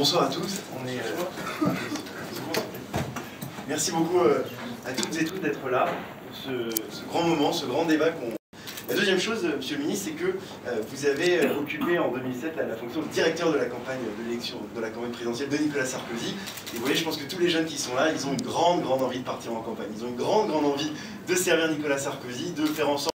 Bonsoir à tous. Merci beaucoup à toutes et tous d'être là pour ce grand moment, ce grand débat qu'on... La deuxième chose, Monsieur le Ministre, c'est que vous avez occupé en 2007 la fonction de directeur de la campagne de l'élection de la campagne présidentielle de Nicolas Sarkozy. Et vous voyez, je pense que tous les jeunes qui sont là, ils ont une grande envie de partir en campagne. Ils ont une grande envie de servir Nicolas Sarkozy, de faire en sorte...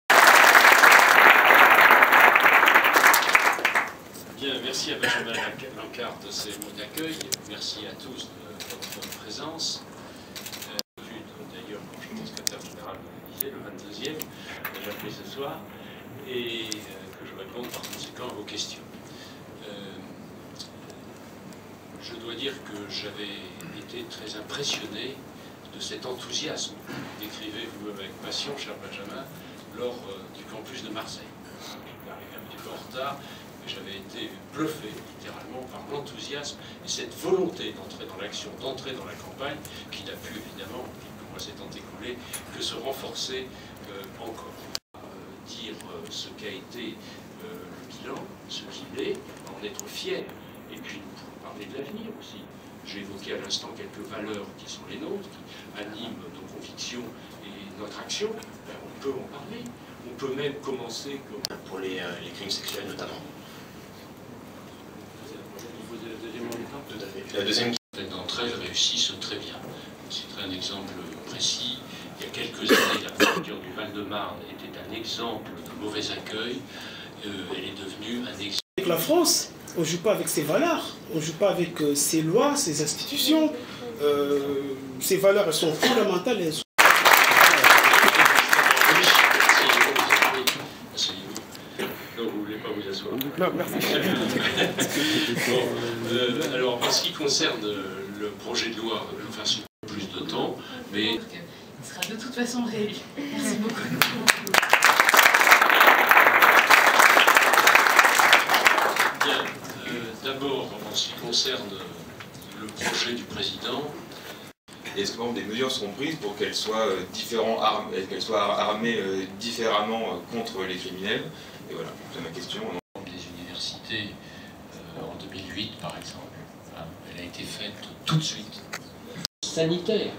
Bien, merci à Benjamin Lancard de ces mots d'accueil. Merci à tous de votre présence. D'ailleurs, quand je suis secrétaire général de l'Élysée, le 22e, j'ai appelé ce soir, et que je réponde par conséquent à vos questions. Je dois dire que j'avais été très impressionné de cet enthousiasme que décrivez-vous avec passion, cher Benjamin, lors du campus de Marseille. Je suis arrivé un petit peu en retard. J'avais été bluffé, littéralement, par l'enthousiasme et cette volonté d'entrer dans l'action, d'entrer dans la campagne, qui n'a pu, évidemment, le mois s'étant écoulé, que se renforcer encore. Dire ce qu'a été le bilan, ce qu'il est, en être fier, et puis nous pouvons parler de l'avenir aussi. J'ai évoqué à l'instant quelques valeurs qui sont les nôtres, qui animent nos convictions et notre action. Ben, on peut en parler. On peut même commencer comme... pour les crimes sexuels notamment. Tout à fait. La deuxième... Certaines d'entre elles réussissent très bien. Je citerai un exemple précis. Il y a quelques années, la préfecture du Val-de-Marne était un exemple de mauvais accueil. Elle est devenue un exemple. Avec la France, on ne joue pas avec ses valeurs, on ne joue pas avec ses lois, ses institutions. Ces valeurs, elles sont fondamentales. Elles sont... Non, vous ne voulez pas vous asseoir. Non, merci. Bon, alors, en ce qui concerne le projet de loi, je vais faire plus de temps, mais... Il sera de toute façon réélu. Merci beaucoup. Bien. D'abord, en ce qui concerne le projet du président... Est-ce que des mesures seront prises pour qu'elles soient, armées différemment contre les criminels? Et voilà, c'est ma question. Des universités, en 2008 par exemple, elle a été faite tout de suite. Sanitaire.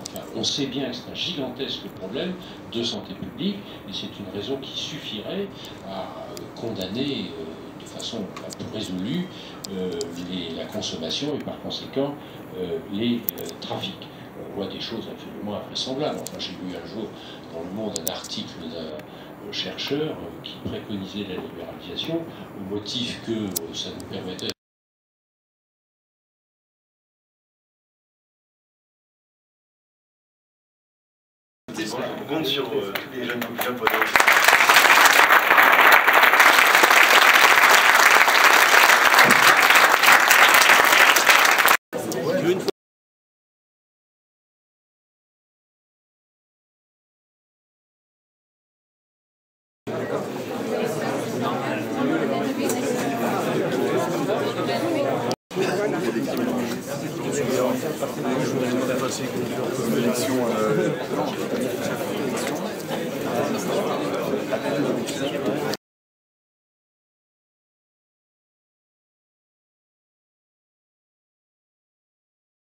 Enfin, on sait bien que c'est un gigantesque problème de santé publique, et c'est une raison qui suffirait à condamner de façon la plus résolue la consommation et par conséquent les trafics. On voit des choses absolument invraisemblables. Enfin, j'ai lu un jour dans Le Monde un article d'un chercheur qui préconisait la libéralisation au motif que ça nous permettait... On compte sur tous les jeunes comédiens pour aller l'élection